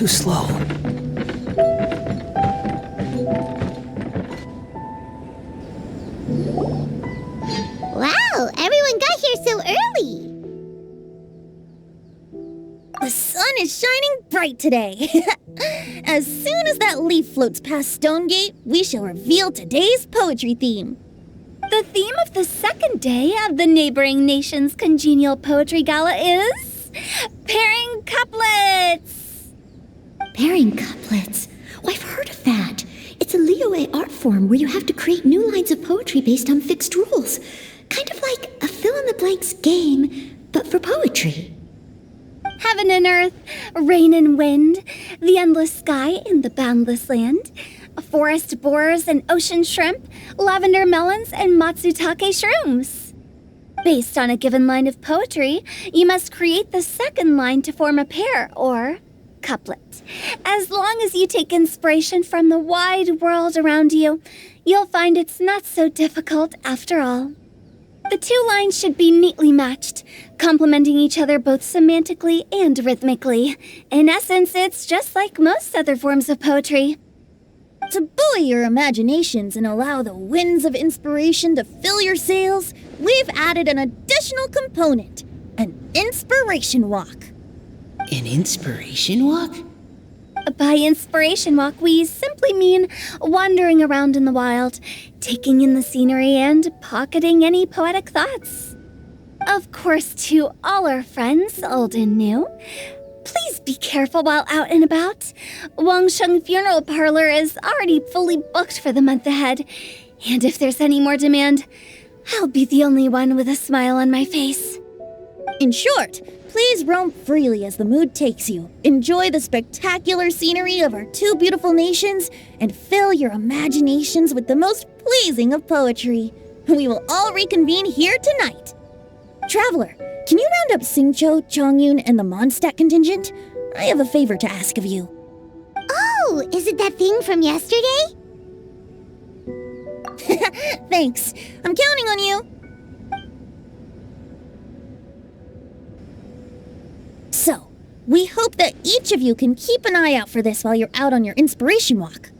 too slow. Wow, everyone got here so early. The sun is shining bright today. As soon as that leaf floats past Stonegate, we shall reveal today's poetry theme. The theme of the second day of the neighboring nation's congenial poetry gala is pairing couplets. Pairing couplets? Oh, I've heard of that. It's a Liyue art form where you have to create new lines of poetry based on fixed rules. Kind of like a fill-in-the-blanks game, but for poetry. Heaven and earth, rain and wind, the endless sky and the boundless land, forest borers and ocean shrimp, lavender melons and matsutake shrooms. Based on a given line of poetry, you must create the second line to form a pair, or couplet. As long as you take inspiration from the wide world around you, you'll find it's not so difficult after all. The two lines should be neatly matched, complementing each other both semantically and rhythmically. In essence, it's just like most other forms of poetry. To buoy your imaginations and allow the winds of inspiration to fill your sails, we've added an additional component, an inspiration walk. An inspiration walk? By inspiration walk, we simply mean wandering around in the wild, taking in the scenery and pocketing any poetic thoughts. Of course, to all our friends, old and new, please be careful while out and about. Wangsheng Funeral Parlor is already fully booked for the month ahead, and if there's any more demand, I'll be the only one with a smile on my face. In short, please roam freely as the mood takes you. Enjoy the spectacular scenery of our two beautiful nations and fill your imaginations with the most pleasing of poetry. We will all reconvene here tonight. Traveler, can you round up Xingqiu, Chongyun, and the Mondstadt contingent? I have a favor to ask of you. Oh, is it that thing from yesterday? Thanks. I'm counting on you. So, we hope that each of you can keep an eye out for this while you're out on your inspiration walk.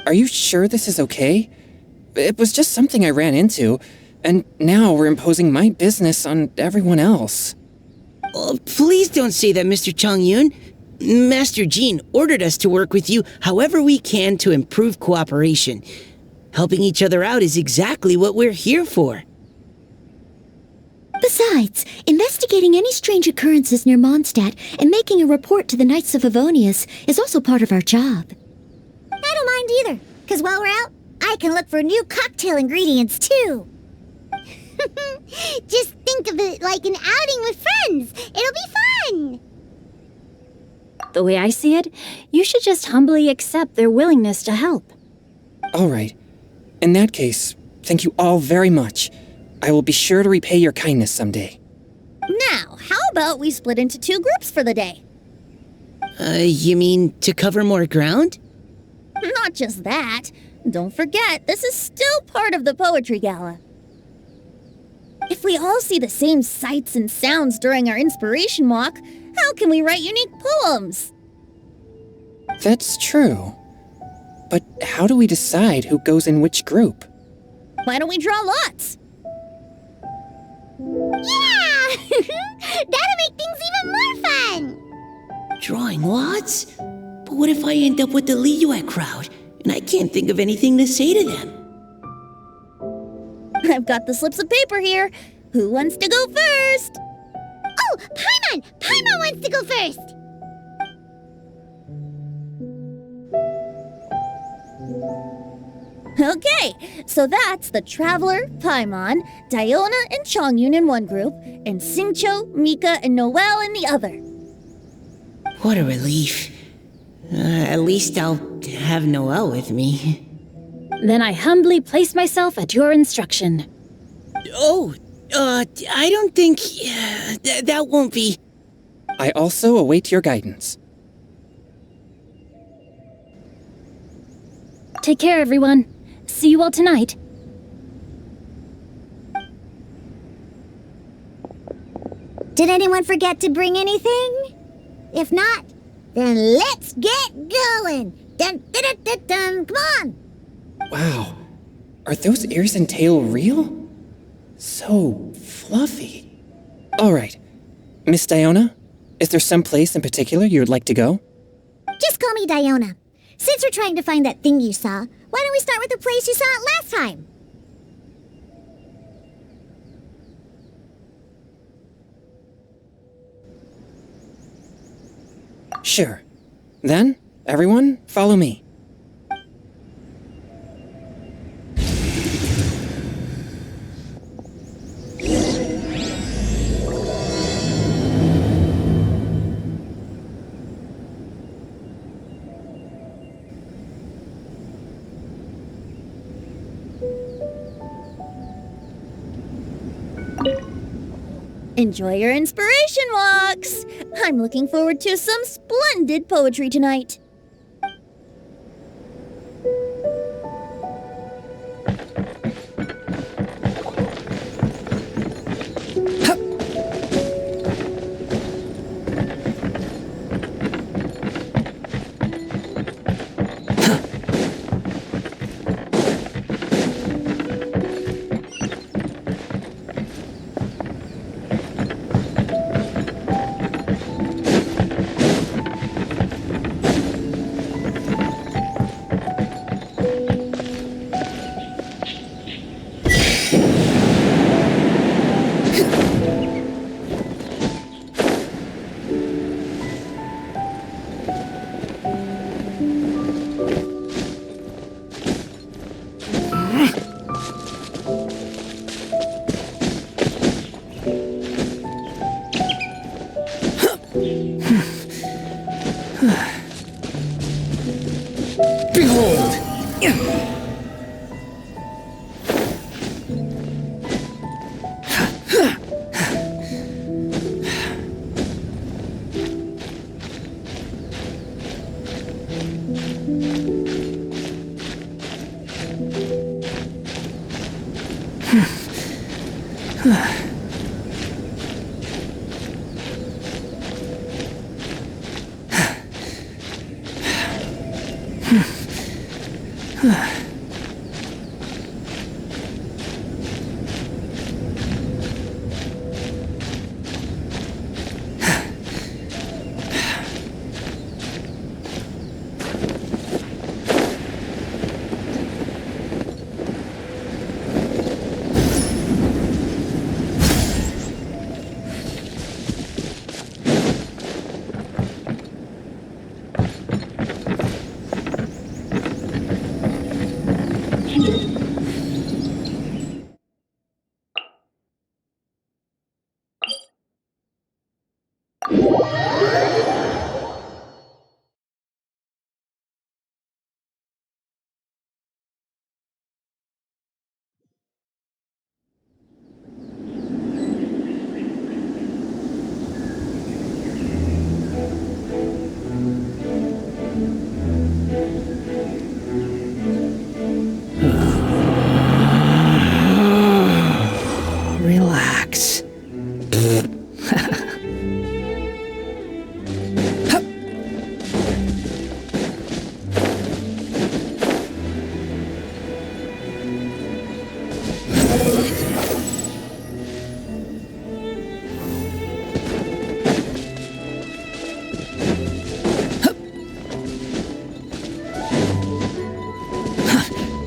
Are you sure this is okay? It was just something I ran into, and now we're imposing my business on everyone else. Oh, please don't say that, Mr. Chongyun. Master Jean ordered us to work with you however we can to improve cooperation. Helping each other out is exactly what we're here for. Besides, investigating any strange occurrences near Mondstadt and making a report to the Knights of Favonius is also part of our job. I don't mind either, because while we're out, I can look for new cocktail ingredients too. Just think of it like an outing with friends. It'll be fun. The way I see it, you should just humbly accept their willingness to help. All right. In that case, thank you all very much. I will be sure to repay your kindness someday. Now, how about we split into two groups for the day? You mean to cover more ground? Not just that. Don't forget, this is still part of the Poetry Gala. If we all see the same sights and sounds during our inspiration walk, how can we write unique poems? That's true. But how do we decide who goes in which group? Why don't we draw lots? Yeah! That'll make things even more fun. Drawing lots? But what if I end up with the Liyue crowd, and I can't think of anything to say to them? I've got the slips of paper here. Who wants to go first? Oh, Paimon! Paimon wants to go first. Okay, so that's the Traveler, Paimon, Diona, and Chongyun in one group, and Xingqiu, Mika, and Noelle in the other. What a relief. At least I'll have Noelle with me. Then I humbly place myself at your instruction. Oh, I don't think... that won't be... I also await your guidance. Take care, everyone. See you all tonight. Did anyone forget to bring anything? If not, Then let's get going! Dun dun dun dun dun! Come on! Wow. Are those ears and tail real? So fluffy. All right. Miss Diona, is there some place in particular you would like to go? Just call me Diona. Since we're trying to find that thing you saw, why don't we start with the place you saw it last time? Sure. Then, everyone, follow me. Enjoy your inspiration walks! I'm looking forward to some splendid poetry tonight. Behold! Relax.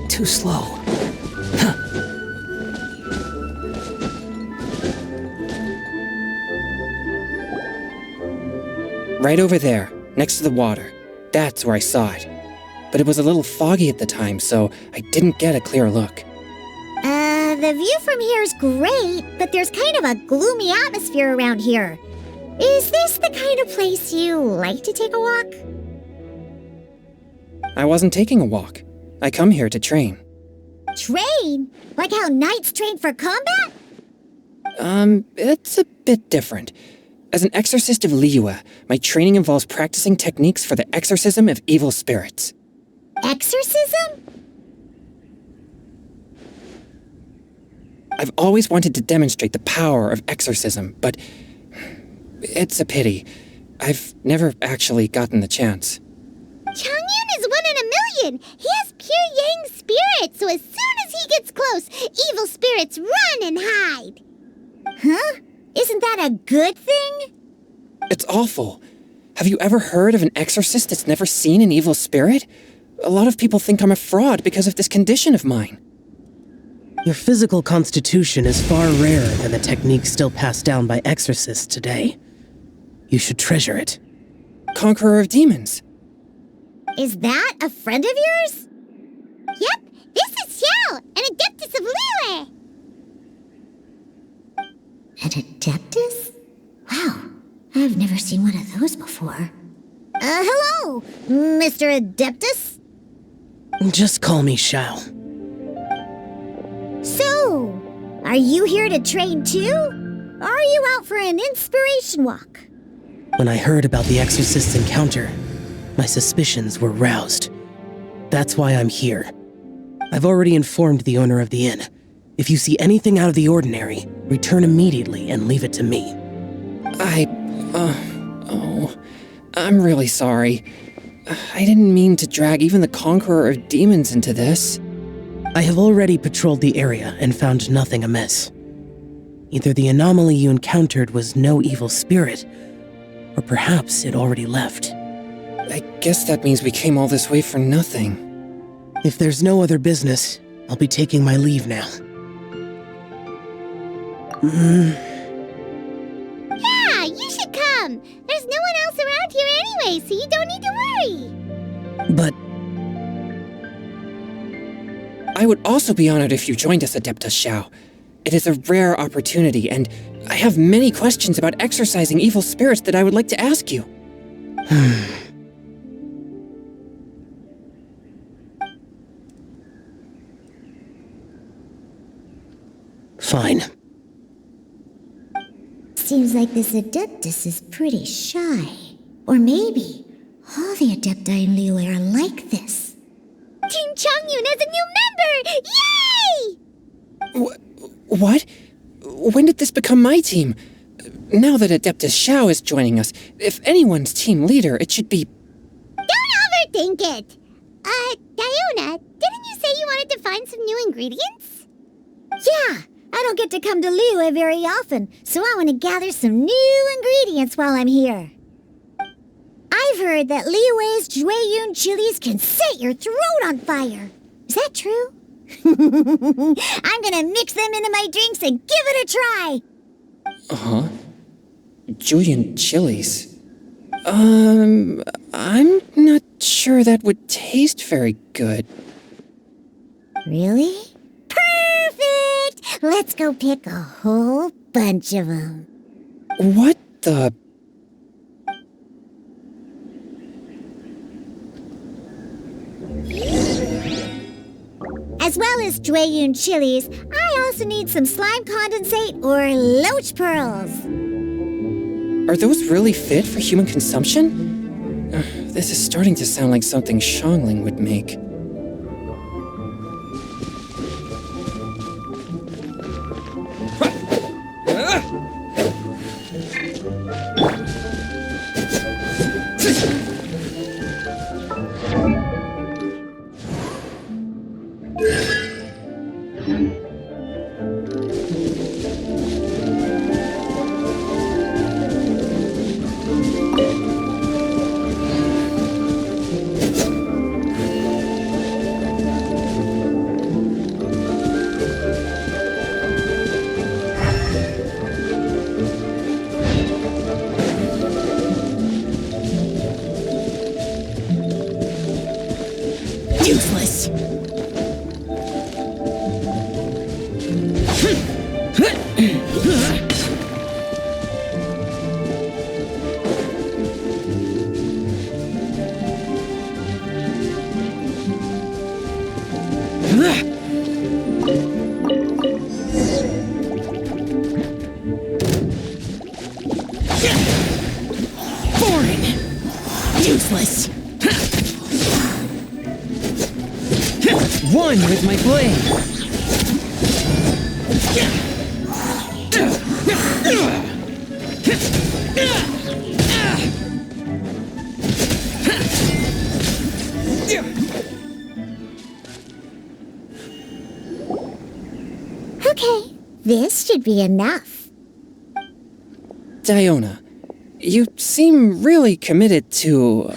Too slow. Right over there, next to the water. That's where I saw it. But it was a little foggy at the time, so I didn't get a clear look. The view from here is great, but there's kind of a gloomy atmosphere around here. Is this the kind of place you like to take a walk? I wasn't taking a walk. I come here to train. Train? Like how knights train for combat? It's a bit different. As an exorcist of Liyue, my training involves practicing techniques for the exorcism of evil spirits. Exorcism? I've always wanted to demonstrate the power of exorcism, but it's a pity. I've never actually gotten the chance. Chongyun is 1 in a million. He has pure yang spirit, so as soon as he gets close, evil spirits run and hide. Huh? Isn't that a good thing? It's awful. Have you ever heard of an exorcist that's never seen an evil spirit? A lot of people think I'm a fraud because of this condition of mine. Your physical constitution is far rarer than the techniques still passed down by exorcists today. You should treasure it. Conqueror of demons. Is that a friend of yours? Yep, this is Xiao, an adeptus of Liyue. An adeptus? Wow, I've never seen one of those before. Hello, Mr. Adeptus? Just call me Shao. So, are you here to train too? Or are you out for an inspiration walk? When I heard about the exorcist's encounter, my suspicions were roused. That's why I'm here. I've already informed the owner of the inn. If you see anything out of the ordinary, return immediately and leave it to me. I'm really sorry. I didn't mean to drag even the Conqueror of Demons into this. I have already patrolled the area and found nothing amiss. Either the anomaly you encountered was no evil spirit, or perhaps it already left. I guess that means we came all this way for nothing. If there's no other business, I'll be taking my leave now. Yeah, you should come. There's no one else around here anyway, so you don't need to worry. But I would also be honored if you joined us, Adeptus Xiao. It is a rare opportunity, and I have many questions about exorcising evil spirits that I would like to ask you. fine. Seems like this Adeptus is pretty shy. Or maybe all the Adepti in Liyue are like this. Team Chongyun has a new member! Yay! What? When did this become my team? Now that Adeptus Xiao is joining us, if anyone's team leader, it should be... Don't overthink it! Diona, didn't you say you wanted to find some new ingredients? Yeah, I don't get to come to Liyue very often, so I want to gather some new ingredients while I'm here. I've heard that Liyue's Jueyun chilies can set your throat on fire. Is that true? I'm gonna mix them into my drinks and give it a try. Uh-huh. Julian chilies. I'm not sure that would taste very good. Really? Perfect! Let's go pick a whole bunch of them. What the... As well as Jueyun chilies, I also need some slime condensate or loach pearls. Are those really fit for human consumption? This is starting to sound like something Shangling would make. Useless. Boring. Useless. One with my blade. Okay, this should be enough. Diona, you seem really committed to,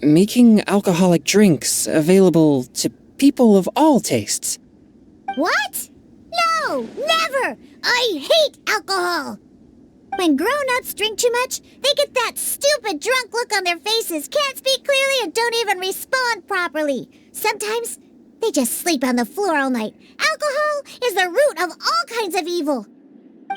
making alcoholic drinks available to people of all tastes. What? No, never! I hate alcohol! When grown-ups drink too much, they get that stupid drunk look on their faces, can't speak clearly, and don't even respond properly. Sometimes, they just sleep on the floor all night. Alcohol is the root of all kinds of evil.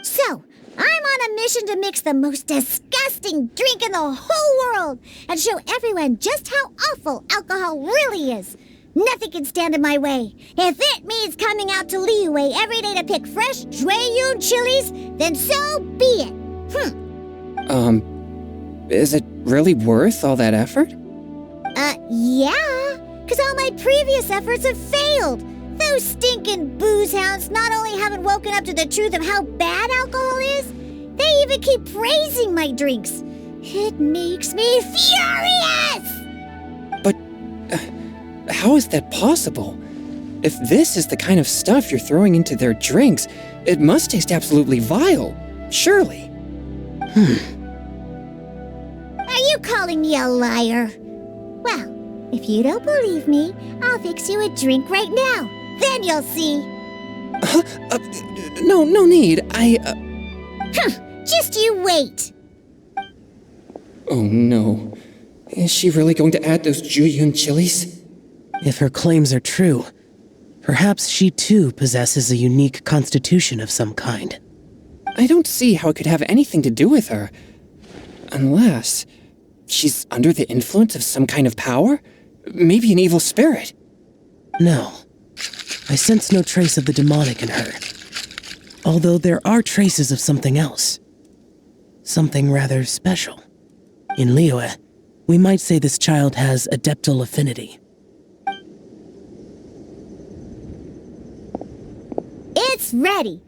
So, I'm on a mission to mix the most disgusting drink in the whole world and show everyone just how awful alcohol really is. Nothing can stand in my way. If it means coming out to Liyue every day to pick fresh Jueyun chilies, then so be it. Is it really worth all that effort? Yeah, because all my previous efforts have failed. Those stinking booze hounds not only haven't woken up to the truth of how bad alcohol is, they even keep praising my drinks. It makes me furious! But how is that possible? If this is the kind of stuff you're throwing into their drinks, it must taste absolutely vile, surely. Are you calling me a liar? Well, if you don't believe me, I'll fix you a drink right now. Then you'll see. No need. Just you wait. Oh no. Is she really going to add those Jueyun chilies? If her claims are true, perhaps she too possesses a unique constitution of some kind. I don't see how it could have anything to do with her. Unless she's under the influence of some kind of power? Maybe an evil spirit. No. I sense no trace of the demonic in her. Although there are traces of something else. Something rather special. In Liyue, we might say this child has adeptal affinity. It's ready.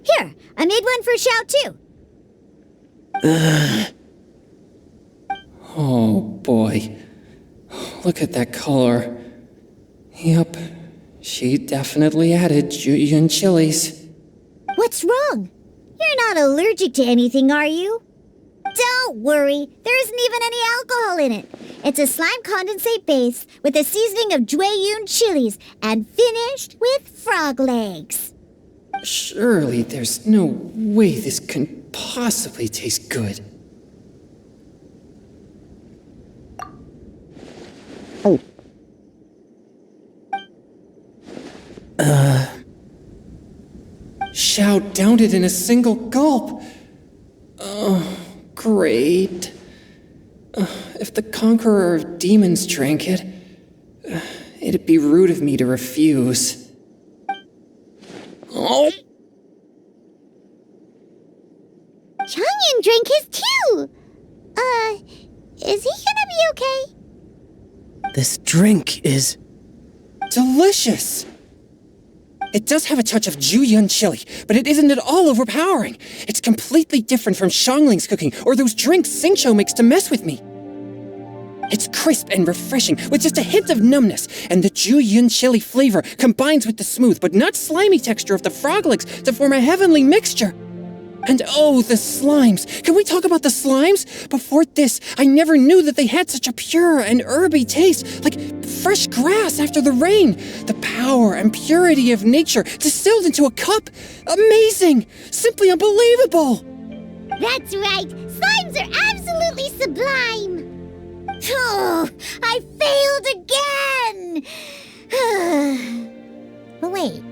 Here, I made one for Xiao too. Oh boy. Look at that color. Yep, she definitely added Jueyun chilies. What's wrong? You're not allergic to anything, are you? Don't worry, there isn't even any alcohol in it. It's a slime condensate base with a seasoning of Jueyun chilies and finished with frog legs. Surely there's no way this can possibly taste good. Xiao downed it in a single gulp. Oh, great. If the conqueror of demons drank it, it'd be rude of me to refuse. Oh! Changyan drank his too. Is he gonna be okay? This drink is... delicious! It does have a touch of Jueyun chili, but it isn't at all overpowering. It's completely different from Xiangling's cooking or those drinks Xingqiu makes to mess with me. It's crisp and refreshing with just a hint of numbness, and the Jueyun chili flavor combines with the smooth but not slimy texture of the frog legs to form a heavenly mixture. And oh, the slimes! Can we talk about the slimes? Before this, I never knew that they had such a pure and herby taste, like fresh grass after the rain. The power and purity of nature distilled into a cup. Amazing! Simply unbelievable! That's right. Slimes are absolutely sublime. Oh, I failed again. But wait,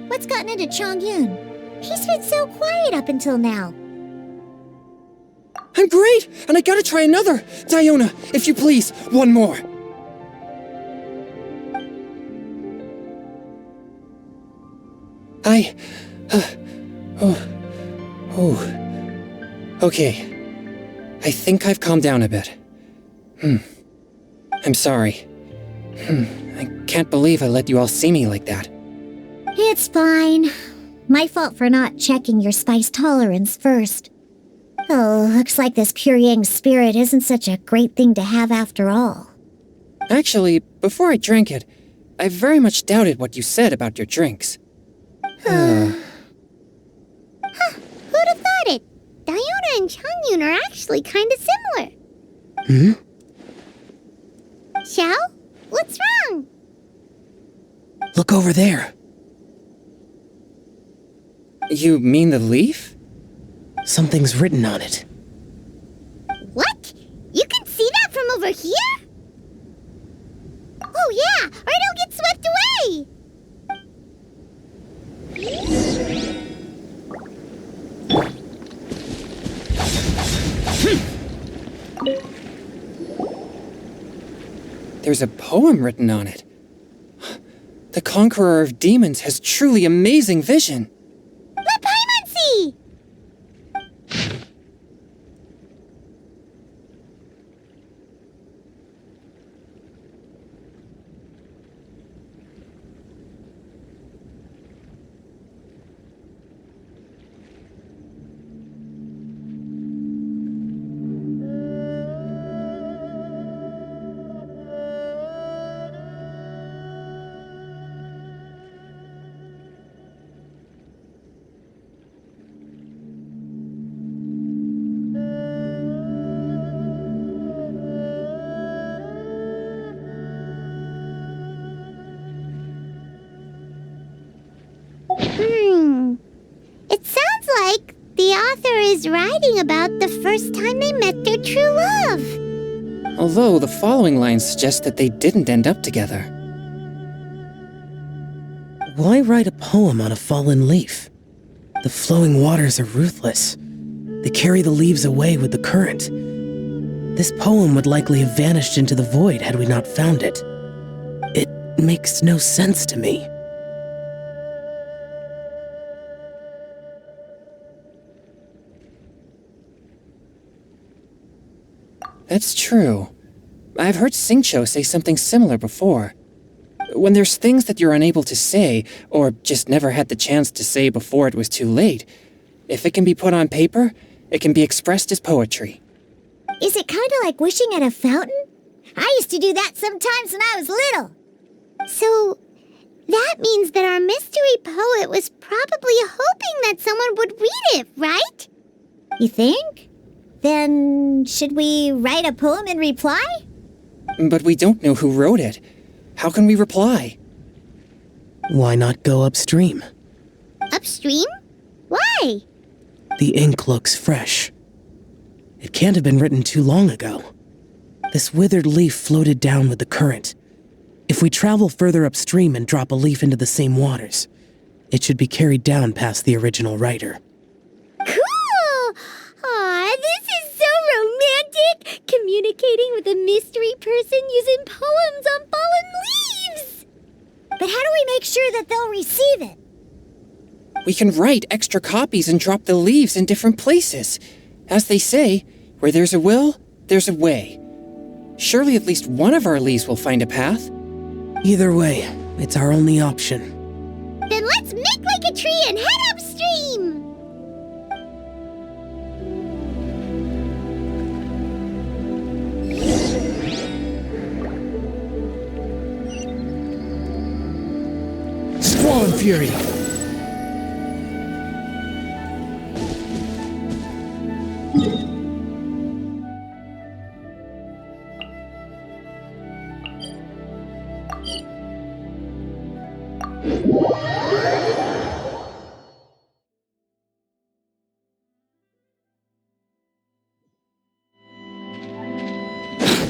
what's gotten into Chongyun? He's been so quiet up until now. I'm great, and I gotta try another. Diona, if you please, one more. Okay. I think I've calmed down a bit. I'm sorry. I can't believe I let you all see me like that. It's fine. My fault for not checking your spice tolerance first. Oh, looks like this pure yang spirit isn't such a great thing to have after all. Actually, before I drank it, I very much doubted what you said about your drinks. Who'd have thought it? Diona and Changyun are actually kind of similar. Xiao? What's wrong? Look over there. You mean the leaf? Something's written on it. What? You can see that from over here? Oh yeah, or it'll get swept away! There's a poem written on it. The Conqueror of Demons has truly amazing vision. Let Paimon see! It sounds like the author is writing about the first time they met their true love. Although the following lines suggest that they didn't end up together. Why write a poem on a fallen leaf? The flowing waters are ruthless. They carry the leaves away with the current. This poem would likely have vanished into the void had we not found it. It makes no sense to me. That's true. I've heard Xingqiu say something similar before. When there's things that you're unable to say, or just never had the chance to say before it was too late, if it can be put on paper, it can be expressed as poetry. Is it kind of like wishing at a fountain? I used to do that sometimes when I was little. So, that means that our mystery poet was probably hoping that someone would read it, right? You think? Then, should we write a poem in reply? But we don't know who wrote it. How can we reply? Why not go upstream? Upstream? Why? The ink looks fresh. It can't have been written too long ago. This withered leaf floated down with the current. If we travel further upstream and drop a leaf into the same waters, it should be carried down past the original writer. Cool! Aw, this is so romantic! Communicating with a mystery person using poems on fallen leaves! But how do we make sure that they'll receive it? We can write extra copies and drop the leaves in different places. As they say, where there's a will, there's a way. Surely at least one of our leaves will find a path. Either way, it's our only option. Then let's make like a tree and head upstream! Squall and Fury!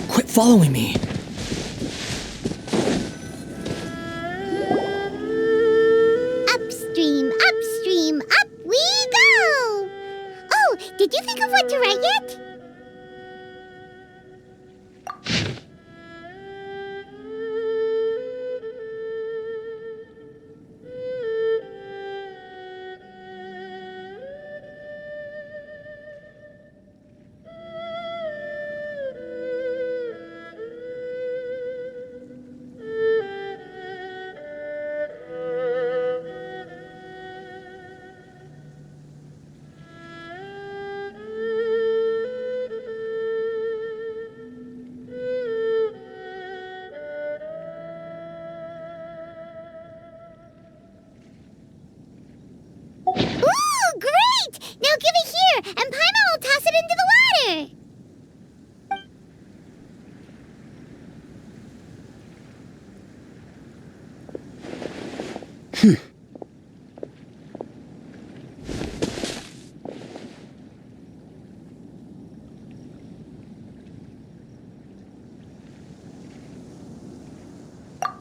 Quit following me! Upstream, upstream, up we go! Oh, did you think of what to write yet?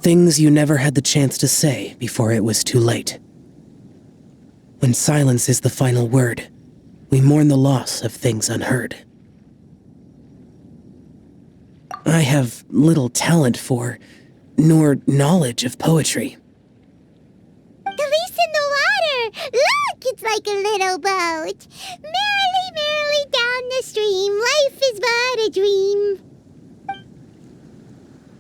Things you never had the chance to say before it was too late. When silence is the final word, we mourn the loss of things unheard. I have little talent for, nor knowledge of poetry. The leaf's in the water! Look, it's like a little boat. Merrily, merrily down the stream, life is but a dream.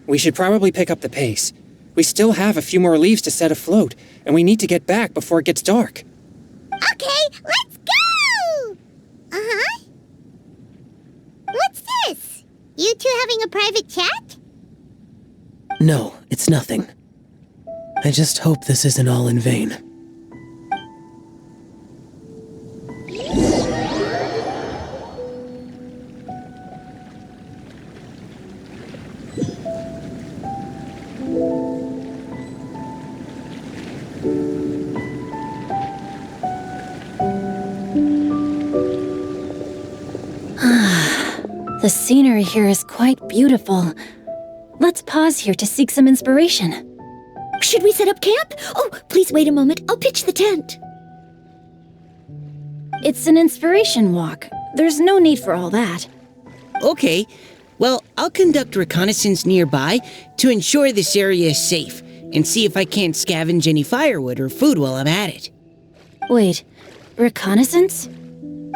We should probably pick up the pace. We still have a few more leaves to set afloat, and we need to get back before it gets dark. Okay, let's go! Uh-huh. What's this? You two having a private chat? No, it's nothing. I just hope this isn't all in vain. The scenery here is quite beautiful. Let's pause here to seek some inspiration. Should we set up camp? Oh, please wait a moment. I'll pitch the tent. It's an inspiration walk. There's no need for all that. Okay, well, I'll conduct reconnaissance nearby to ensure this area is safe and see if I can't scavenge any firewood or food while I'm at it. Wait, reconnaissance?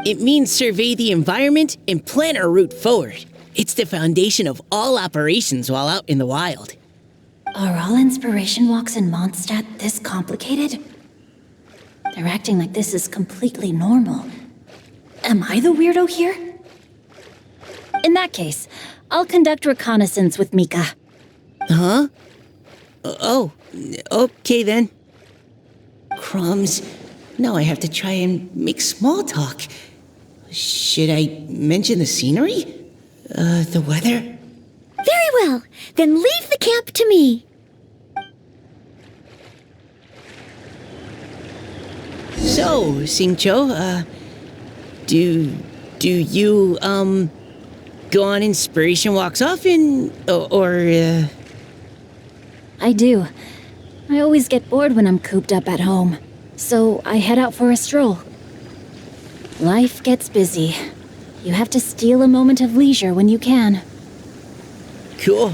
It means survey the environment and plan our route forward. It's the foundation of all operations while out in the wild. Are all inspiration walks in Mondstadt this complicated? They're acting like this is completely normal. Am I the weirdo here? In that case, I'll conduct reconnaissance with Mika. Huh? Oh, okay then. Crumbs. Now I have to try and make small talk. Should I mention the scenery? The weather? Very well. Then leave the camp to me. So, Singcho, do you, go on inspiration walks often, or I do. I always get bored when I'm cooped up at home, so I head out for a stroll. Life gets busy. You have to steal a moment of leisure when you can. Cool.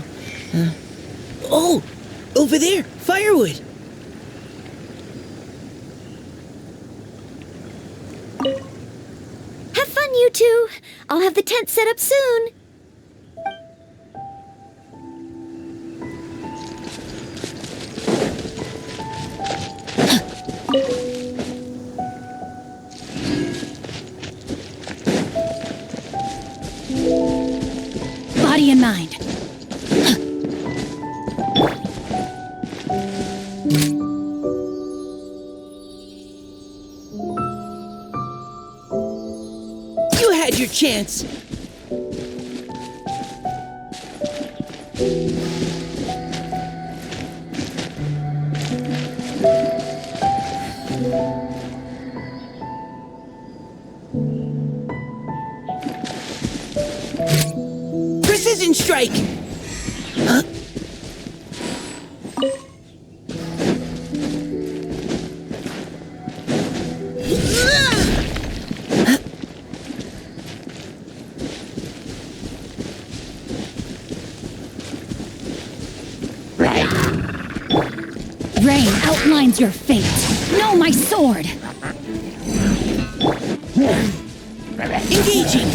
Oh, over there, firewood. Have fun, you two. I'll have the tent set up soon. Body and mind. You had your chance. Precision strike! Huh? Rain outlines your fate. Know my sword. Engaging!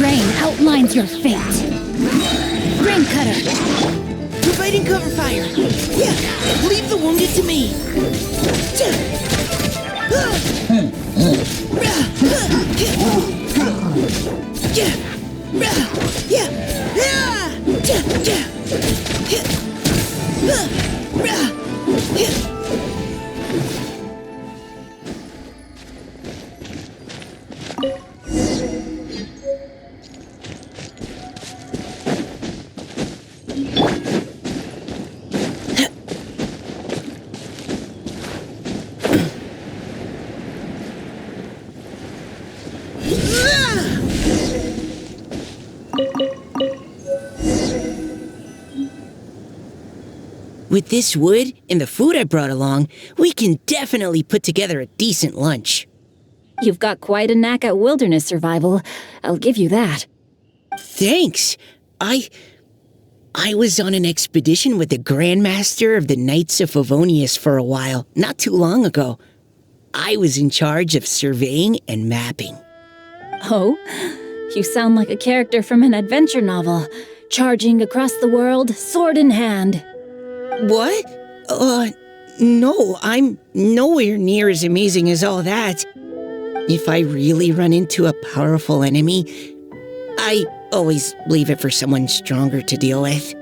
Rain outlines your fate. Rain cutter. Providing cover fire. Leave the wounded to me. With this wood and the food I brought along, we can definitely put together a decent lunch. You've got quite a knack at wilderness survival. I'll give you that. Thanks. I was on an expedition with the Grand Master of the Knights of Favonius for a while, not too long ago. I was in charge of surveying and mapping. Oh, you sound like a character from an adventure novel, charging across the world, sword in hand. What? No, I'm nowhere near as amazing as all that. If I really run into a powerful enemy, I always leave it for someone stronger to deal with.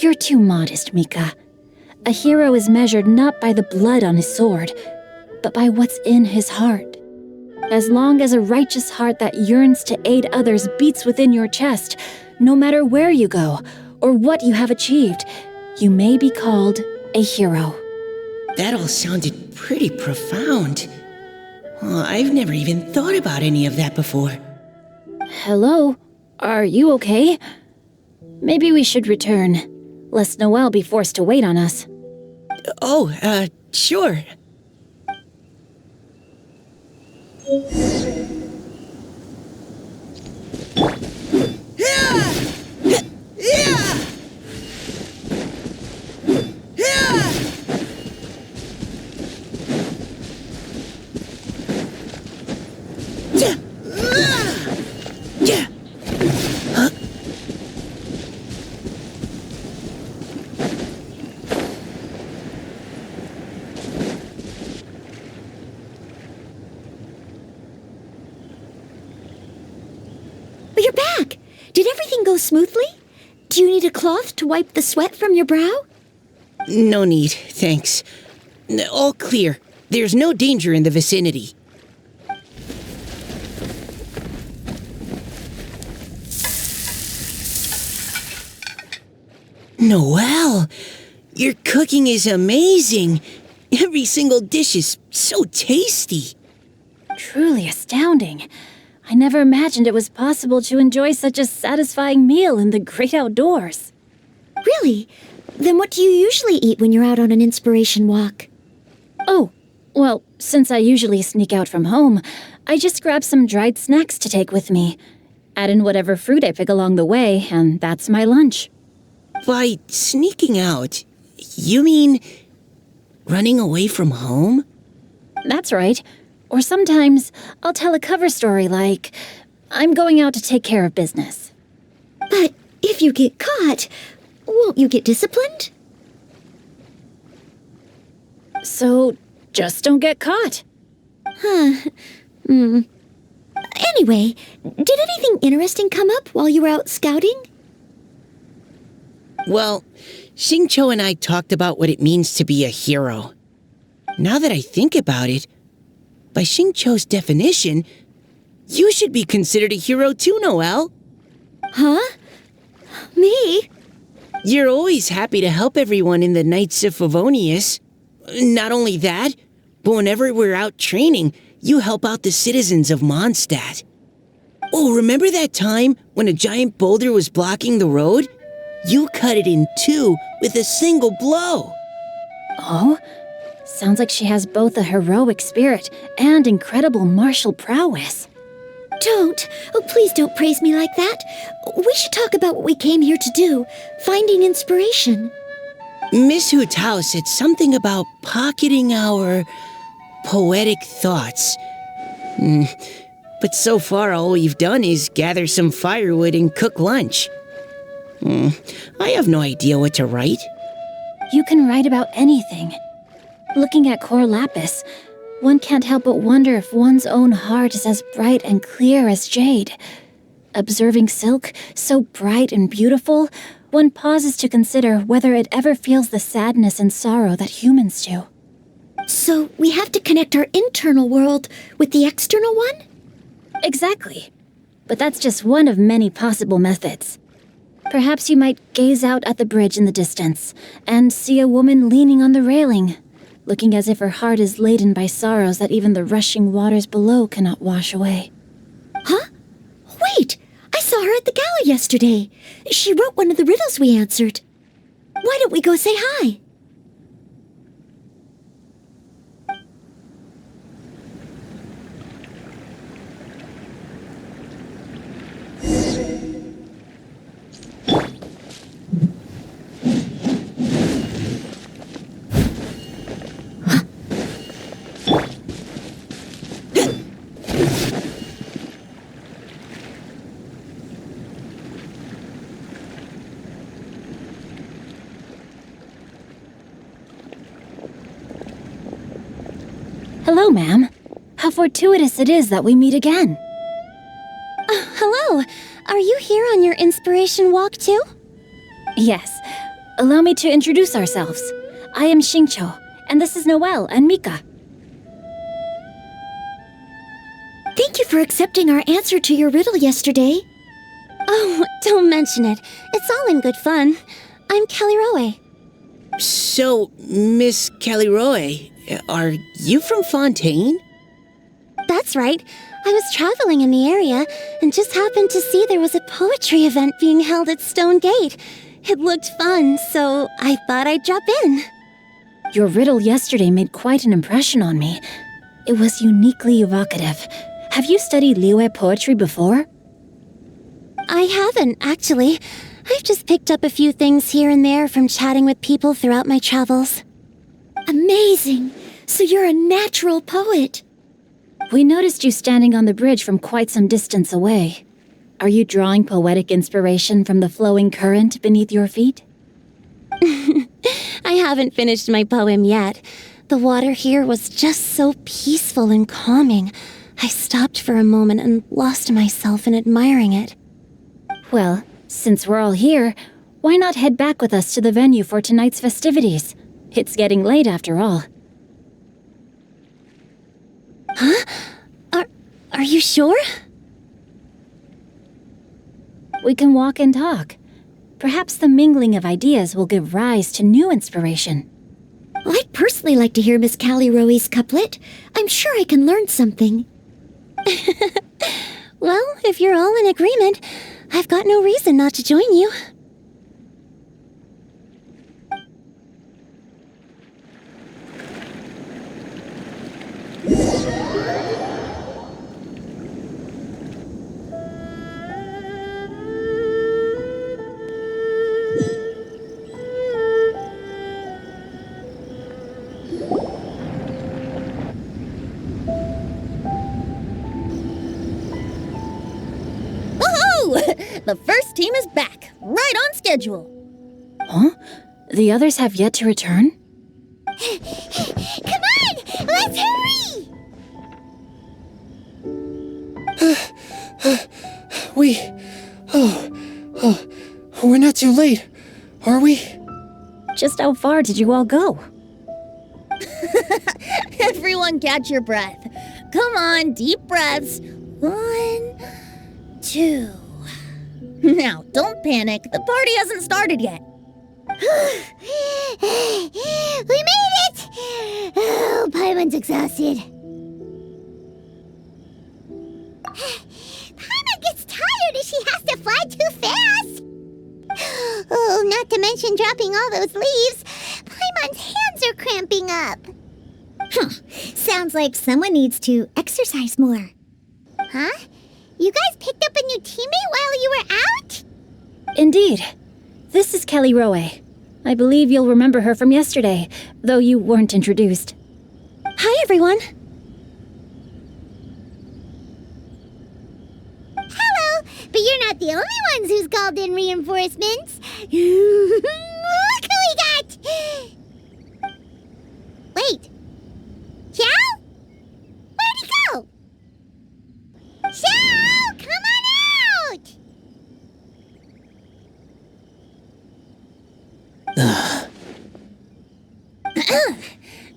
You're too modest, Mika. A hero is measured not by the blood on his sword, but by what's in his heart. As long as a righteous heart that yearns to aid others beats within your chest, no matter where you go or what you have achieved, you may be called a hero. That all sounded pretty profound. I've never even thought about any of that before. Hello? Are you okay? Maybe we should return, lest Noelle be forced to wait on us. Oh, sure. You're back! Did everything go smoothly? Do you need a cloth to wipe the sweat from your brow? No need, thanks. All clear. There's no danger in the vicinity. Noelle, your cooking is amazing. Every single dish is so tasty. Truly astounding. I never imagined it was possible to enjoy such a satisfying meal in the great outdoors. Really? Then what do you usually eat when you're out on an inspiration walk? Oh, well, since I usually sneak out from home, I just grab some dried snacks to take with me. Add in whatever fruit I pick along the way, and that's my lunch. By sneaking out, you mean running away from home? That's right. Or sometimes I'll tell a cover story like, I'm going out to take care of business. But if you get caught, won't you get disciplined? So just don't get caught. Anyway, did anything interesting come up while you were out scouting? Well, Xingqiu and I talked about what it means to be a hero. Now that I think about it, by Xingqiu's definition, you should be considered a hero too, Noelle. Huh? Me? You're always happy to help everyone in the Knights of Favonius. Not only that, but whenever we're out training, you help out the citizens of Mondstadt. Oh, remember that time when a giant boulder was blocking the road? You cut it in two with a single blow. Oh? Sounds like she has both a heroic spirit and incredible martial prowess. Don't. Oh, please don't praise me like that. We should talk about what we came here to do, finding inspiration. Miss Hu Tao said something about pocketing our poetic thoughts. But so far all we've done is gather some firewood and cook lunch. I have no idea what to write. You can write about anything. Looking at Cor Lapis, one can't help but wonder if one's own heart is as bright and clear as jade. Observing silk, so bright and beautiful, one pauses to consider whether it ever feels the sadness and sorrow that humans do. So we have to connect our internal world with the external one? Exactly. But that's just one of many possible methods. Perhaps you might gaze out at the bridge in the distance and see a woman leaning on the railing, looking as if her heart is laden by sorrows that even the rushing waters below cannot wash away. Huh? Wait! I saw her at the gala yesterday. She wrote one of the riddles we answered. Why don't we go say hi? Hello, ma'am. How fortuitous it is that we meet again. Hello. Are you here on your inspiration walk too? Yes. Allow me to introduce ourselves. I am Xingqiu, and this is Noelle and Mika. Thank you for accepting our answer to your riddle yesterday. Oh, don't mention it. It's all in good fun. I'm Kelly Rowe. So, Miss Caliroy, are you from Fontaine? That's right. I was traveling in the area and just happened to see there was a poetry event being held at Stone Gate. It looked fun, so I thought I'd drop in. Your riddle yesterday made quite an impression on me. It was uniquely evocative. Have you studied Liyue poetry before? I haven't, actually. I've just picked up a few things here and there from chatting with people throughout my travels. Amazing! So you're a natural poet. We noticed you standing on the bridge from quite some distance away. Are you drawing poetic inspiration from the flowing current beneath your feet? I haven't finished my poem yet. The water here was just so peaceful and calming. I stopped for a moment and lost myself in admiring it. Well, since we're all here, why not head back with us to the venue for tonight's festivities? It's getting late after all. Huh? Are you sure? We can walk and talk. Perhaps the mingling of ideas will give rise to new inspiration. Well, I'd personally like to hear Miss Callie Rowe's couplet. I'm sure I can learn something. Well, if you're all in agreement, I've got no reason not to join you. The first team is back, right on schedule. Huh? The others have yet to return? Come on! Let's hurry! We're not too late, are we? Just how far did you all go? Everyone catch your breath. Come on, deep breaths. 1, 2. Now, don't panic. The party hasn't started yet. We made it! Oh, Paimon's exhausted. Paimon gets tired if she has to fly too fast. Oh, not to mention dropping all those leaves. Paimon's hands are cramping up. Sounds like someone needs to exercise more. Huh? You guys picked up a new teammate while you were out? Indeed. This is Kelly Rowe. I believe you'll remember her from yesterday, though you weren't introduced. Hi, everyone. Hello, but you're not the only ones who's called in reinforcements. Look who we got! Wait. Xiao? Where'd he go? Xiao, come on out!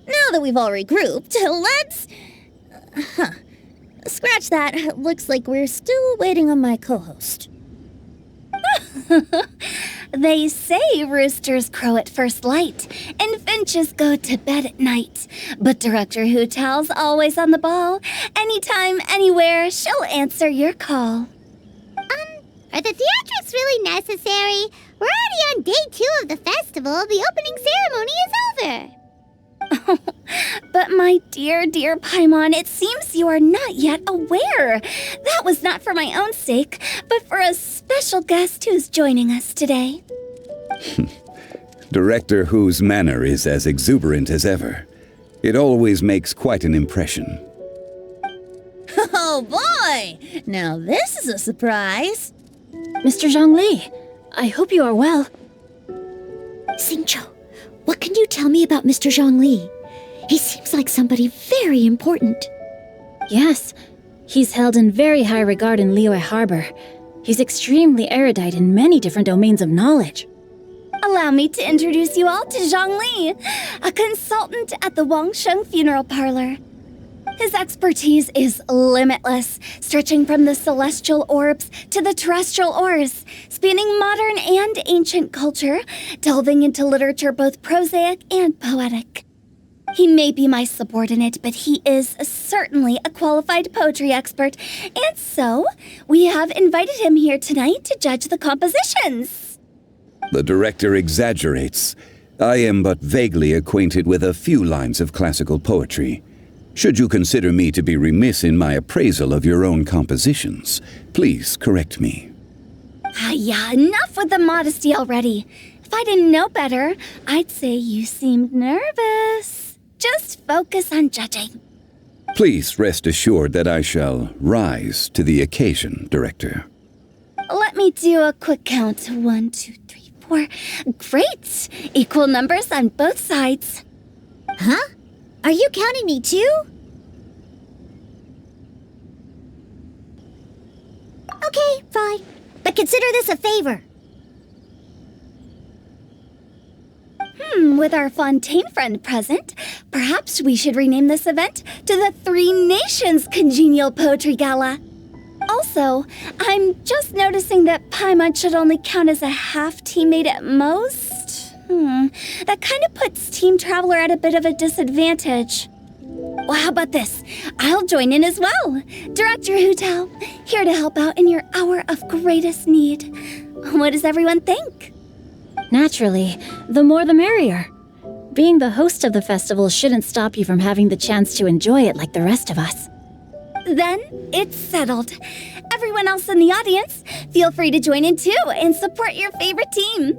Now that we've all regrouped, let's... Scratch that. Looks like we're still waiting on my co-host. They say roosters crow at first light, and finches go to bed at night. But Director Hu Tao's always on the ball. Anytime, anywhere, she'll answer your call. Are the theatrics really necessary? We're already on day 2 of the festival. The opening ceremony is over. But my dear, dear Paimon, it seems you are not yet aware. That was not for my own sake, but for a special guest who's joining us today. Director Hu's manner is as exuberant as ever. It always makes quite an impression. Oh boy! Now this is a surprise. Mr. Zhongli, I hope you are well. Xingqiu, what can you tell me about Mr. Zhongli? He seems like somebody very important. Yes, he's held in very high regard in Liyue Harbor. He's extremely erudite in many different domains of knowledge. Allow me to introduce you all to Zhang Li, a consultant at the Wangsheng Funeral Parlor. His expertise is limitless, stretching from the celestial orbs to the terrestrial ores, spanning modern and ancient culture, delving into literature both prosaic and poetic. He may be my subordinate, but he is certainly a qualified poetry expert, and so we have invited him here tonight to judge the compositions. The director exaggerates. I am but vaguely acquainted with a few lines of classical poetry. Should you consider me to be remiss in my appraisal of your own compositions, please correct me. Yeah, enough with the modesty already. If I didn't know better, I'd say you seemed nervous. Just focus on judging. Please rest assured that I shall rise to the occasion, Director. Let me do a quick count. 1, 2, 3, 4. Great! Equal numbers on both sides. Huh? Are you counting me too? Okay, fine. But consider this a favor. With our Fontaine friend present, perhaps we should rename this event to the Three Nations Congenial Poetry Gala. Also, I'm just noticing that Paimon should only count as a half teammate at most. That kind of puts Team Traveler at a bit of a disadvantage. Well, how about this? I'll join in as well. Director Hu Tao, here to help out in your hour of greatest need. What does everyone think? Naturally, the more the merrier. Being the host of the festival shouldn't stop you from having the chance to enjoy it like the rest of us. Then it's settled. Everyone else in the audience, feel free to join in too and support your favorite team.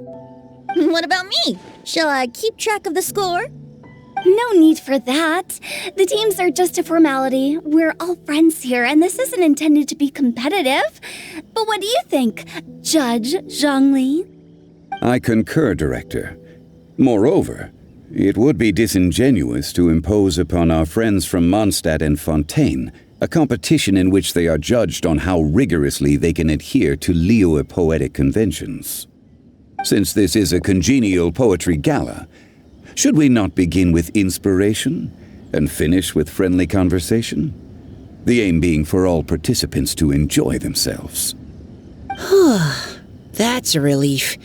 What about me? Shall I keep track of the score? No need for that. The teams are just a formality. We're all friends here, and this isn't intended to be competitive. But what do you think, Judge Zhang Li? I concur, Director. Moreover, it would be disingenuous to impose upon our friends from Mondstadt and Fontaine a competition in which they are judged on how rigorously they can adhere to Liyue poetic conventions. Since this is a congenial poetry gala, should we not begin with inspiration and finish with friendly conversation? The aim being for all participants to enjoy themselves. That's a relief.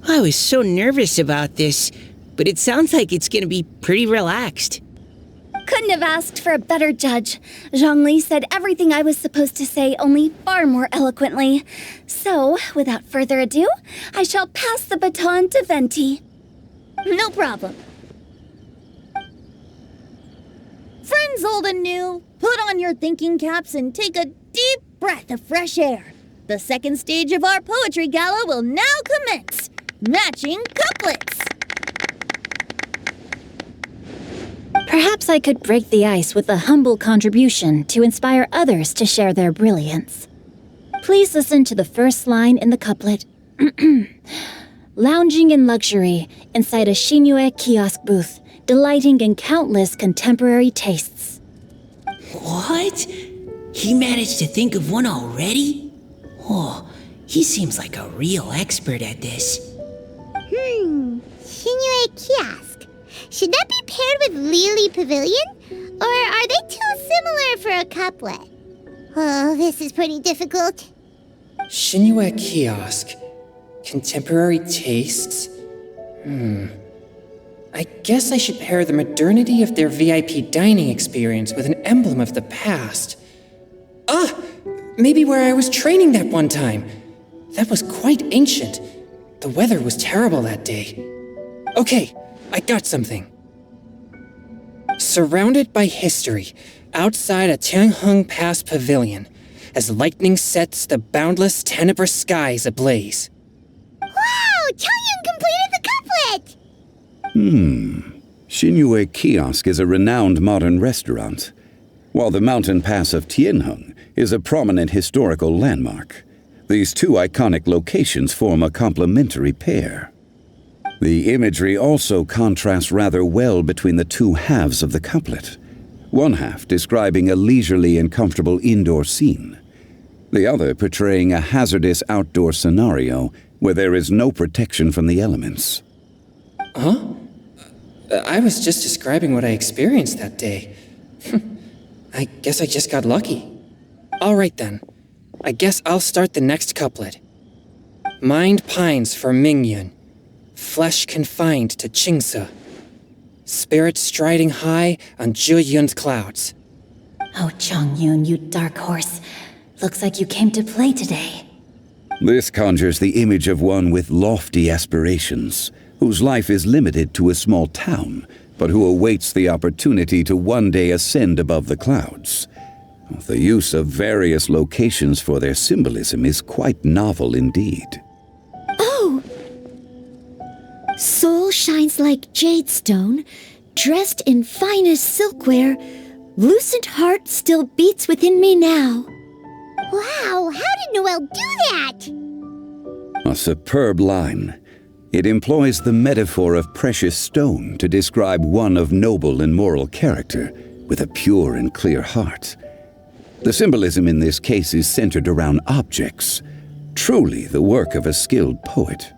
I was so nervous about this, but it sounds like it's going to be pretty relaxed. Couldn't have asked for a better judge. Zhang Li said everything I was supposed to say, only far more eloquently. So, without further ado, I shall pass the baton to Venti. No problem. Friends old and new, put on your thinking caps and take a deep breath of fresh air. The second stage of our poetry gala will now commence. Matching couplets. Perhaps I could break the ice with a humble contribution to inspire others to share their brilliance. Please listen to the first line in the couplet. Lounging in luxury inside a Shinue kiosk booth, delighting in countless contemporary tastes. What? He managed to think of one already? Oh, he seems like a real expert at this. Shinue Kiosk. Should that be paired with Lily Pavilion? Or are they too similar for a couplet? Oh, this is pretty difficult. Shinue Kiosk. Contemporary tastes? I guess I should pair the modernity of their VIP dining experience with an emblem of the past. Maybe where I was training that one time. That was quite ancient. The weather was terrible that day. Okay, I got something. Surrounded by history, outside a Tianheng Pass pavilion, as lightning sets the boundless tenebrous skies ablaze. Wow! Changyun completed the couplet! Shinue Kiosk is a renowned modern restaurant, while the mountain pass of Tianheng is a prominent historical landmark. These two iconic locations form a complementary pair. The imagery also contrasts rather well between the two halves of the couplet. One half describing a leisurely and comfortable indoor scene. The other portraying a hazardous outdoor scenario where there is no protection from the elements. Huh? I was just describing what I experienced that day. I guess I just got lucky. All right then. I guess I'll start the next couplet. Mind pines for Mingyun, flesh confined to Qingse, spirit striding high on Zheyun's clouds. Oh, Chongyun, you dark horse. Looks like you came to play today. This conjures the image of one with lofty aspirations, whose life is limited to a small town, but who awaits the opportunity to one day ascend above the clouds. The use of various locations for their symbolism is quite novel indeed. Oh! Soul shines like jadestone, dressed in finest silkware. Lucent heart still beats within me now. Wow, how did Noelle do that? A superb line. It employs the metaphor of precious stone to describe one of noble and moral character, with a pure and clear heart. The symbolism in this case is centered around objects, truly the work of a skilled poet.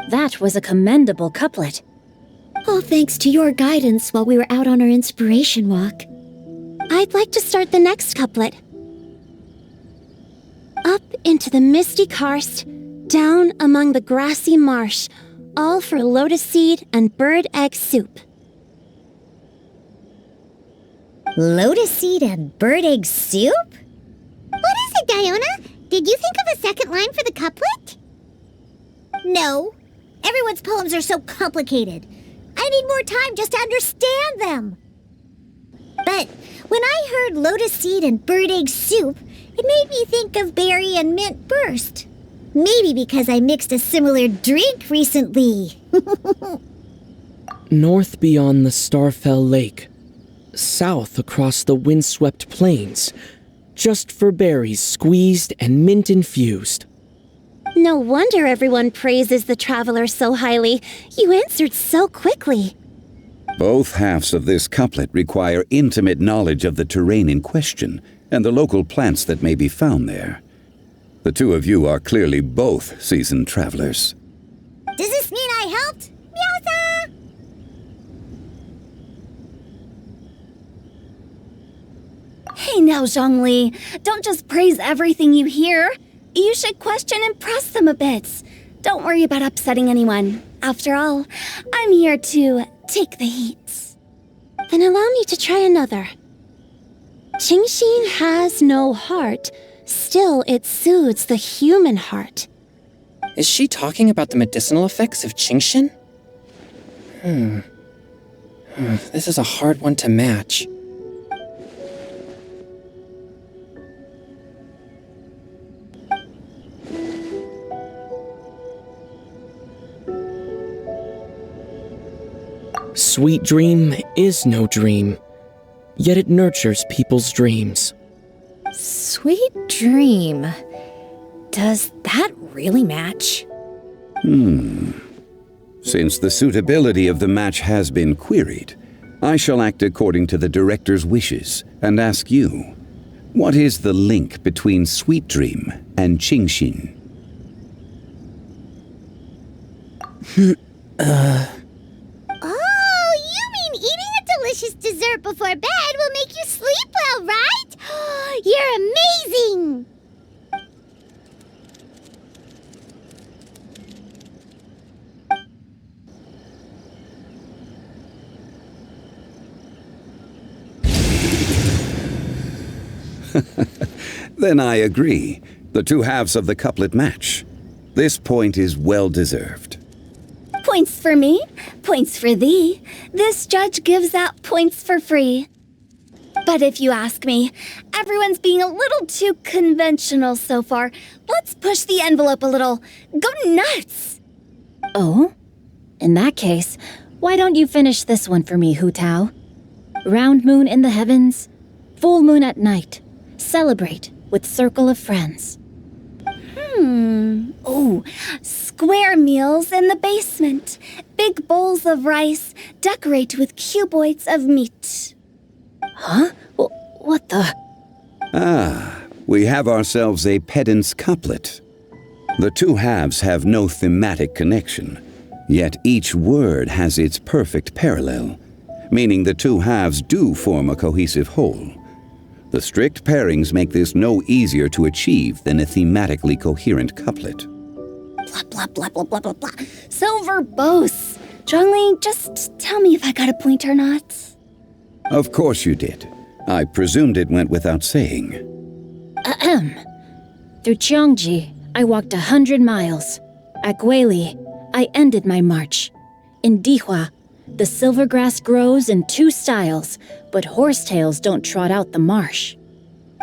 That was a commendable couplet. All thanks to your guidance while we were out on our inspiration walk. I'd like to start the next couplet. Up into the misty karst, down among the grassy marsh, all for lotus seed and bird egg soup. Lotus seed and bird egg soup? What is it, Diona? Did you think of a second line for the couplet? No. Everyone's poems are so complicated. I need more time just to understand them. But when I heard lotus seed and bird egg soup, it made me think of berry and mint burst. Maybe because I mixed a similar drink recently. North beyond the Starfell Lake. South across the windswept plains. Just for berries squeezed and mint infused. No wonder everyone praises the traveler so highly. You answered so quickly. Both halves of this couplet require intimate knowledge of the terrain in question and the local plants that may be found there. The two of you are clearly both seasoned travelers. Does this mean I helped? Meowsa! Hey now, Zhongli. Don't just praise everything you hear. You should question and press them a bit. Don't worry about upsetting anyone. After all, I'm here to take the heat. Then allow me to try another. Qingxin has no heart. Still, it soothes the human heart. Is she talking about the medicinal effects of Qingxin? This is a hard one to match. Sweet dream is no dream, yet it nurtures people's dreams. Sweet dream. Does that really match? Since the suitability of the match has been queried, I shall act according to the director's wishes and ask you, what is the link between Sweet Dream and Qingxin? Oh, you mean eating a delicious dessert before bed will make you sleep well, right? You're amazing! Then I agree. The two halves of the couplet match. This point is well deserved. Points for me, points for thee. This judge gives out points for free. But if you ask me, everyone's being a little too conventional so far. Let's push the envelope a little. Go nuts! Oh? In that case, why don't you finish this one for me, Hu Tao? Round moon in the heavens, full moon at night. Celebrate with circle of friends. Oh, square meals in the basement. Big bowls of rice decorate with cuboids of meat. Huh? What the? Ah, we have ourselves a pedant's couplet. The two halves have no thematic connection, yet each word has its perfect parallel, meaning the two halves do form a cohesive whole. The strict pairings make this no easier to achieve than a thematically coherent couplet. Blah, blah, blah, blah, blah, blah, blah. So verbose. Zhongli, just tell me if I got a point or not. Of course you did. I presumed it went without saying. Ahem. Through Cheongji, I walked 100 miles. At Guili, I ended my march. In Dihua, the silver grass grows in 2 styles, but horsetails don't trot out the marsh.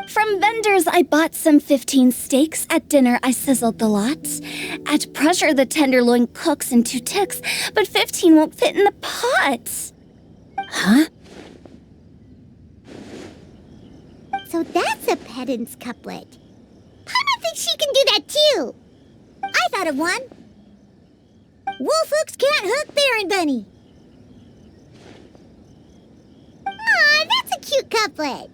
From vendors, I bought some 15 steaks. At dinner, I sizzled the lots. At pressure, the tenderloin cooks in 2 ticks, but 15 won't fit in the pot. Huh? So that's a pedant's couplet. Paimon thinks she can do that too. I thought of one. Wolf hooks can't hook Baron Bunny. Aw, that's a cute couplet.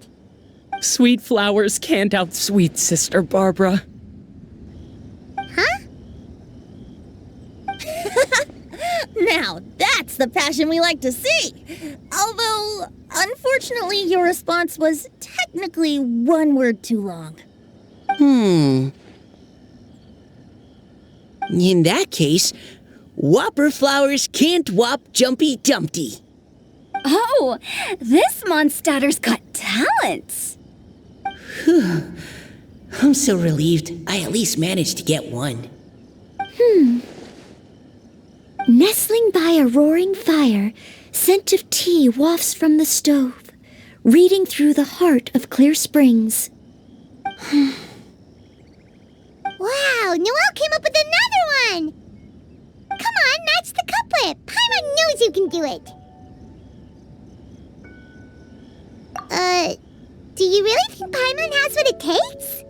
Sweet flowers can't outsweet Sister Barbara. Huh? Now, that's the passion we like to see. Although, unfortunately, your response was technically 1 word too long. In that case, Whopper flowers can't whop Jumpy Dumpty. Oh, this Mondstadter's got talent. I'm so relieved I at least managed to get one. Nestling by a roaring fire, scent of tea wafts from the stove, reading through the heart of Clear Springs. Wow, Noelle came up with another one. Come on, match the couplet. Paimon knows you can do it. Do you really think Paimon has what it takes?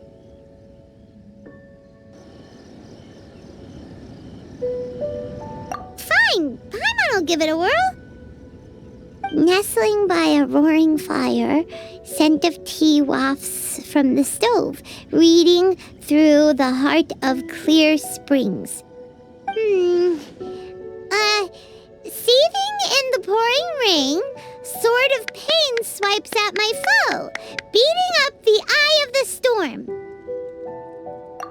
Fine, Paimon will give it a whirl. Nestling by a roaring fire, scent of tea wafts from the stove, reading through the heart of Clear Springs. Seething in the pouring rain, sword of pain swipes at my foe, beating up the eye of the storm.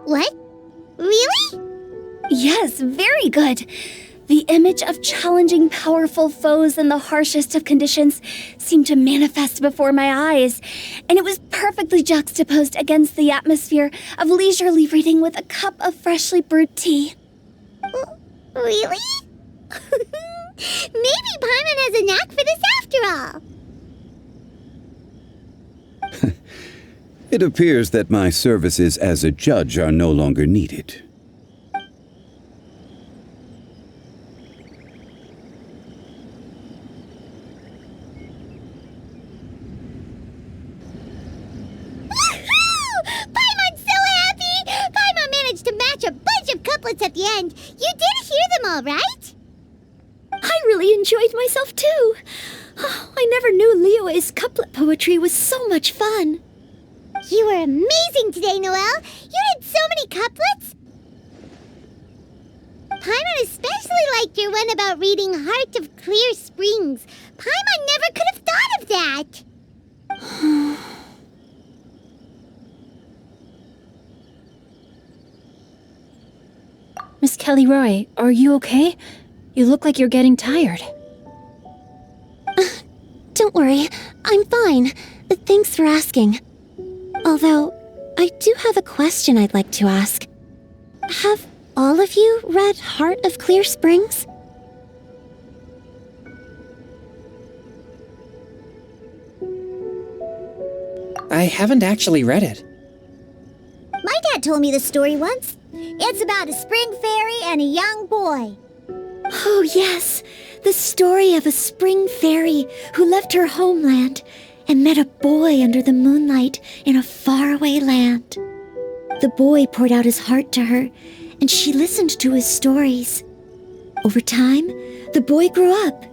What? Really? Yes, very good. The image of challenging powerful foes in the harshest of conditions seemed to manifest before my eyes, and it was perfectly juxtaposed against the atmosphere of leisurely reading with a cup of freshly brewed tea. Really? Maybe Paimon has a knack for this after all. It appears that my services as a judge are no longer needed. Paimon's so happy! Paimon managed to match a bunch of couplets at the end. You did hear them all, right? I really enjoyed myself too. Oh, I never knew Liyue's couplet poetry was so much fun. You were amazing today, Noelle. You did so many couplets. Paimon especially liked your one about reading Heart of Clear Springs. Paimon never could have thought of that. Miss Kelly Roy, are you okay? You look like you're getting tired. Don't worry, I'm fine. Thanks for asking. Although, I do have a question I'd like to ask. Have all of you read Heart of Clear Springs? I haven't actually read it. My dad told me the story once. It's about a spring fairy and a young boy. Oh, yes. The story of a spring fairy who left her homeland and met a boy under the moonlight in a faraway land. The boy poured out his heart to her, and she listened to his stories. Over time, the boy grew up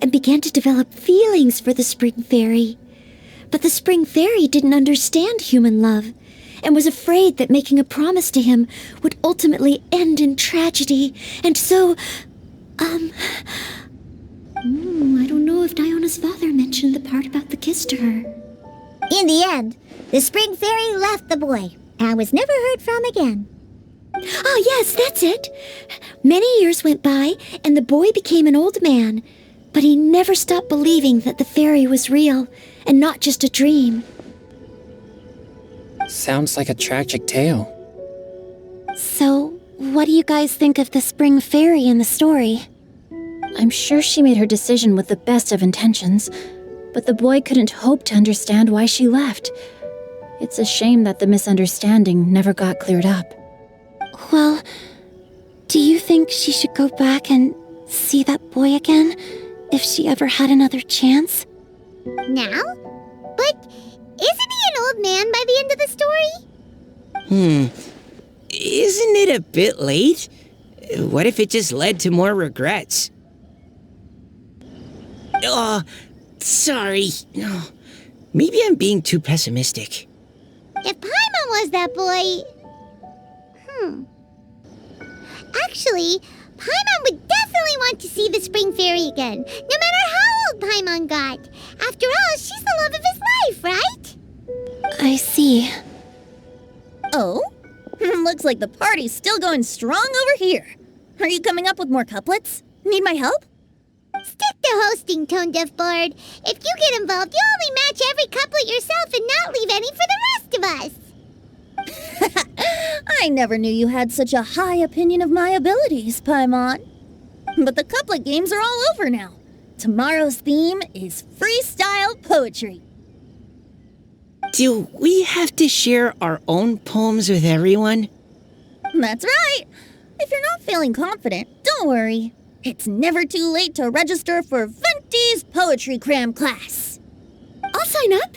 and began to develop feelings for the spring fairy. But the spring fairy didn't understand human love and was afraid that making a promise to him would ultimately end in tragedy. And so, I don't know if Diona's father mentioned the part about the kiss to her. In the end, the spring fairy left the boy and was never heard from again. Oh, yes, that's it. Many years went by, and the boy became an old man, but he never stopped believing that the fairy was real and not just a dream. Sounds like a tragic tale. So, what do you guys think of the spring fairy in the story? I'm sure she made her decision with the best of intentions, but the boy couldn't hope to understand why she left. It's a shame that the misunderstanding never got cleared up. Well, do you think she should go back and see that boy again if she ever had another chance? Now? But isn't he an old man by the end of the story? Isn't it a bit late? What if it just led to more regrets? Oh, sorry. Oh, maybe I'm being too pessimistic. If Paimon was that boy... Actually, Paimon would definitely want to see the spring fairy again, no matter how old Paimon got. After all, she's the love of his life, right? I see. Oh? Looks like the party's still going strong over here. Are you coming up with more couplets? Need my help? Stick to hosting, Tone Deaf Bard. If you get involved, you'll only match every couplet yourself and not leave any for the rest of us. I never knew you had such a high opinion of my abilities, Paimon. But the couplet games are all over now. Tomorrow's theme is freestyle poetry. Do we have to share our own poems with everyone? That's right. If you're not feeling confident, don't worry. It's never too late to register for Venti's Poetry Cram class. I'll sign up.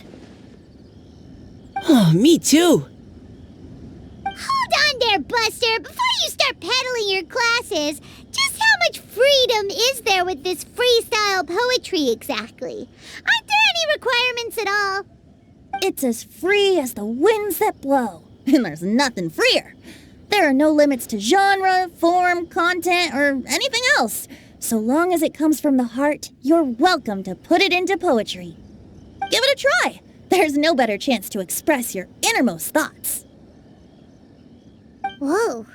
Oh, me too. Hold on there, Buster. Before you start peddling your classes, just how much freedom is there with this freestyle poetry exactly? Aren't there any requirements at all? It's as free as the winds that blow. And there's nothing freer. There are no limits to genre, form, content, or anything else. So long as it comes from the heart, you're welcome to put it into poetry. Give it a try. There's no better chance to express your innermost thoughts. Whoa,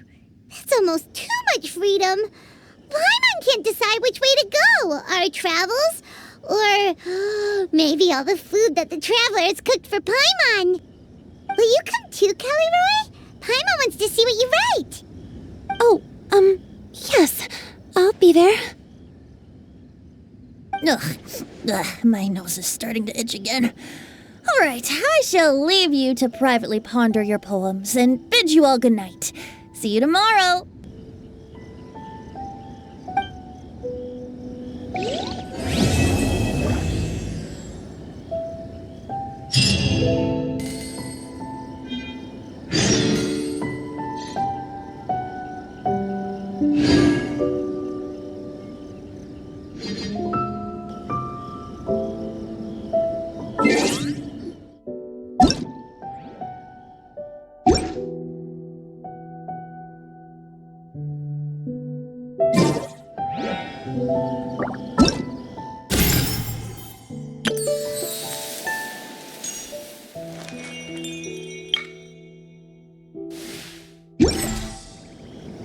that's almost too much freedom. Paimon can't decide which way to go. Our travels, or maybe all the food that the travelers cooked for Paimon. Will you come too, Kelly Roy? Paimon wants to see what you write. Oh, yes. I'll be there. Ugh, my nose is starting to itch again. All right, I shall leave you to privately ponder your poems and bid you all good night. See you tomorrow.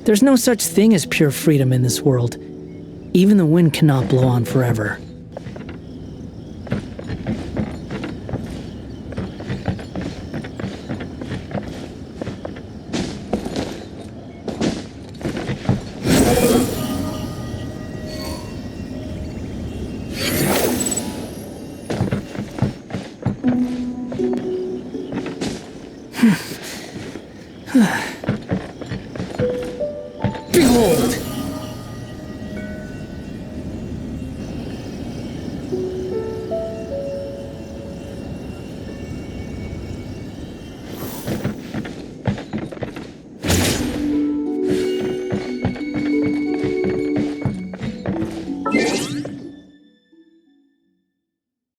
There's no such thing as pure freedom in this world. Even the wind cannot blow on forever. Behold!